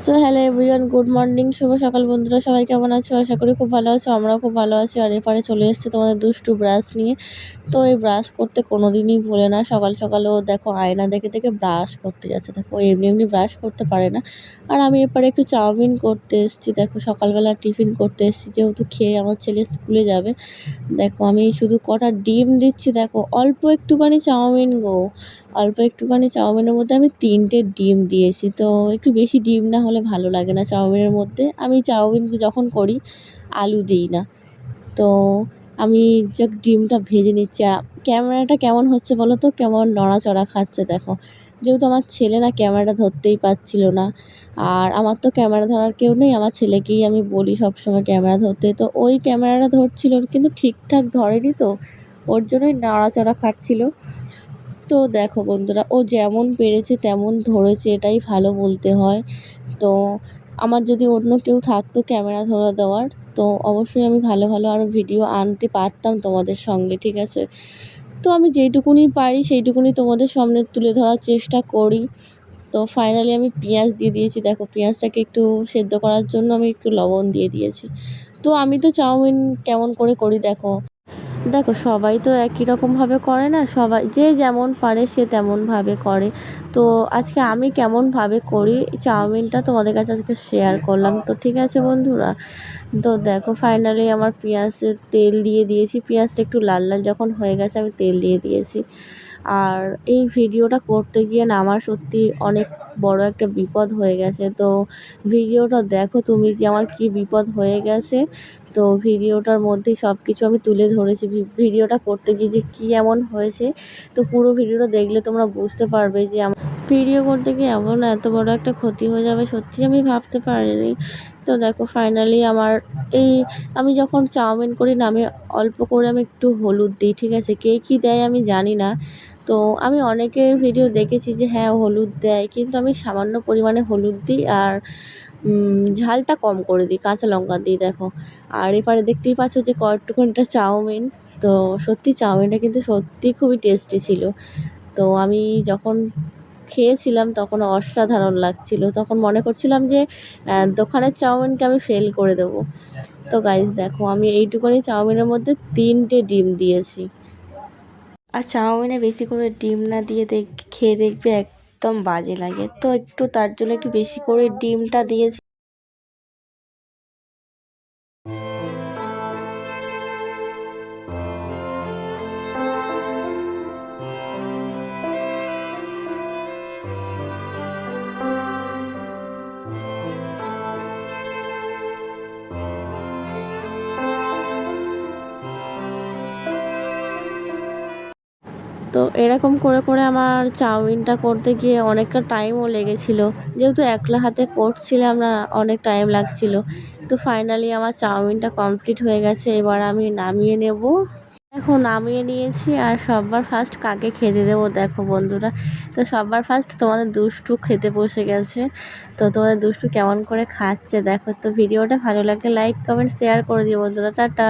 So hello everyone, good morning, শুভ সকাল বন্ধুরা। সবাই কেমন আছো? আশা করি খুব ভালো আছো। আমরাও খুব ভালো আছি। আর এপারে চলে এসেছে তোমাদের দুষ্টু ব্রাশ নিয়ে। তো এই ব্রাশ করতে কোনো দিনই ভুলে না। সকাল সকালও দেখো আয়না দেখে দেখে ব্রাশ করতে যাচ্ছে। দেখো এমনি এমনি ব্রাশ করতে পারে না। আর আমি এপারে একটু চাউমিন করতে এসেছি। দেখো সকালবেলা টিফিন করতে এসেছি, যেহেতু খেয়ে আমার ছেলে স্কুলে যাবে। দেখো আমি শুধু কটা ডিম দিচ্ছি। দেখো অল্প একটুখানি চাউমিন গো, অল্প একটুখানি চাউমিনের মধ্যে আমি 3টে ডিম দিয়েছি। তো একটু বেশি ডিম না হলে ভালো লাগে না চাউমিনের মধ্যে। আমি চাউমিন যখন করি আলু দিই না। তো আমি যে ডিমটা ভেজে নিচ্ছি। ক্যামেরাটা কেমন হচ্ছে বলো তো, কেমন নড়াচড়া খাচ্ছে দেখো। যেহেতু আমার ছেলে না ক্যামেরাটা ধরতেই পারছিল না, আর আমার তো ক্যামেরা ধরার কেউ নেই। আমার ছেলেকেই আমি বলি সবসময় ক্যামেরা ধরতে। তো ওই ক্যামেরাটা ধরছিল কিন্তু ঠিকঠাক ধরেনি, তো ওর জন্যই নাড়াচড়া খাচ্ছিল। তো দেখো বন্ধুরা, ও যেমন পেরেছে তেমন ধরেছে, এটাই ভালো বলতে হয়। তো আমার যদি অন্য কেউ থাকতো ক্যামেরা ধরে দেওয়ার, তো অবশ্যই আমি ভালো ভালো আরও ভিডিও আনতে পারতাম তোমাদের সঙ্গে, ঠিক আছে। তো আমি যেইটুকুনি পারি সেইটুকুনি তোমাদের সামনে তুলে ধরার চেষ্টা করি। তো ফাইনালি আমি পেঁয়াজ দিয়ে দিয়েছি। দেখো পেঁয়াজটাকে একটু সেদ্ধ করার জন্য আমি একটু লবণ দিয়ে দিয়েছি। তো আমি তো চাউমিন কেমন করে করি দেখো। দেখো সবাই তো একই রকমভাবে করে না, সবাই যে যেমন পারে সে তেমনভাবে করে। তো আজকে আমি কেমনভাবে করি চাউমিনটা তোমাদের কাছে আজকে শেয়ার করলাম। তো ঠিক আছে বন্ধুরা, তো দেখো ফাইনালি আমার পেঁয়াজের তেল দিয়ে দিয়েছি। পেঁয়াজটা একটু লাল লাল যখন হয়ে গেছে আমি তেল দিয়ে দিয়েছি। আর এই ভিডিওটা করতে গিয়ে না আমার সত্যি অনেক বড় একটা বিপদ হয়ে গেছে। তো ভিডিওটা দেখো তুমি যে আমার কি বিপদ হয়ে গেছে। তো ভিডিওটার মধ্যেই সব কিছু আমি তুলে ধরেছি। ভিডিওটা করতে গিয়ে যে কী এমন হয়েছে, তো পুরো ভিডিওটা দেখলে তোমরা বুঝতে পারবে যে আমার ভিডিও করতে গিয়ে এমন এত বড় একটা ক্ষতি হয়ে যাবে সত্যি আমি ভাবতে পারিনি। তো দেখো ফাইনালি আমার এই আমি যখন চাউমিন করি না, আমি অল্প করে আমি একটু হলুদ দিই, ঠিক আছে। কে কী দেয় আমি জানি না। তো আমি অনেকের ভিডিও দেখেছি যে হ্যাঁ হলুদ দেয়, কিন্তু আমি সামান্য পরিমাণে হলুদ দিই। আর ঝালটা কম করে দিই, কাঁচা লঙ্কা দিই দেখো। আর এবারে দেখতেই পাচ্ছ যে কয়েকটুকুনটা চাউমিন। তো সত্যি চাউমিনটা কিন্তু সত্যিই খুবই টেস্টি ছিল। তো আমি যখন খেয়েছিলাম তখন অসাধারণ লাগছিল। তখন মনে করছিলাম যে দোকানের চাউমিনকে আমি ফেল করে দেবো। তো গাইস দেখো আমি এইটুকুনি চাউমিনের মধ্যে 3টে ডিম দিয়েছি। আর চাউমিনে বেশি করে ডিম না দিয়ে খেয়ে দেখবে একদম বাজে লাগে। তো একটু তার জন্য একটু বেশি করে ডিমটা দিয়েছি। তো এরকম করে করে আমার চাউমিনটা করতে গিয়ে অনেকটা টাইমও লেগেছিলো, যেহেতু একলা হাতে করছিলাম না, অনেক টাইম লাগছিল। তো ফাইনালি আমার চাউমিনটা কমপ্লিট হয়ে গেছে। এবার আমি নামিয়ে নেব। দেখো নামিয়ে নিয়েছি। আর সবার ফার্স্ট কাকে খেতে দেবো দেখো বন্ধুরা। তো সবার ফার্স্ট তোমাদের দুষ্টু খেতে বসে গেছে। তো তোমাদের দুষ্টু কেমন করে খাচ্ছে দেখো। তো ভিডিওটা ভালো লাগলে লাইক কমেন্ট শেয়ার করে দিও বন্ধুরা। টাটা।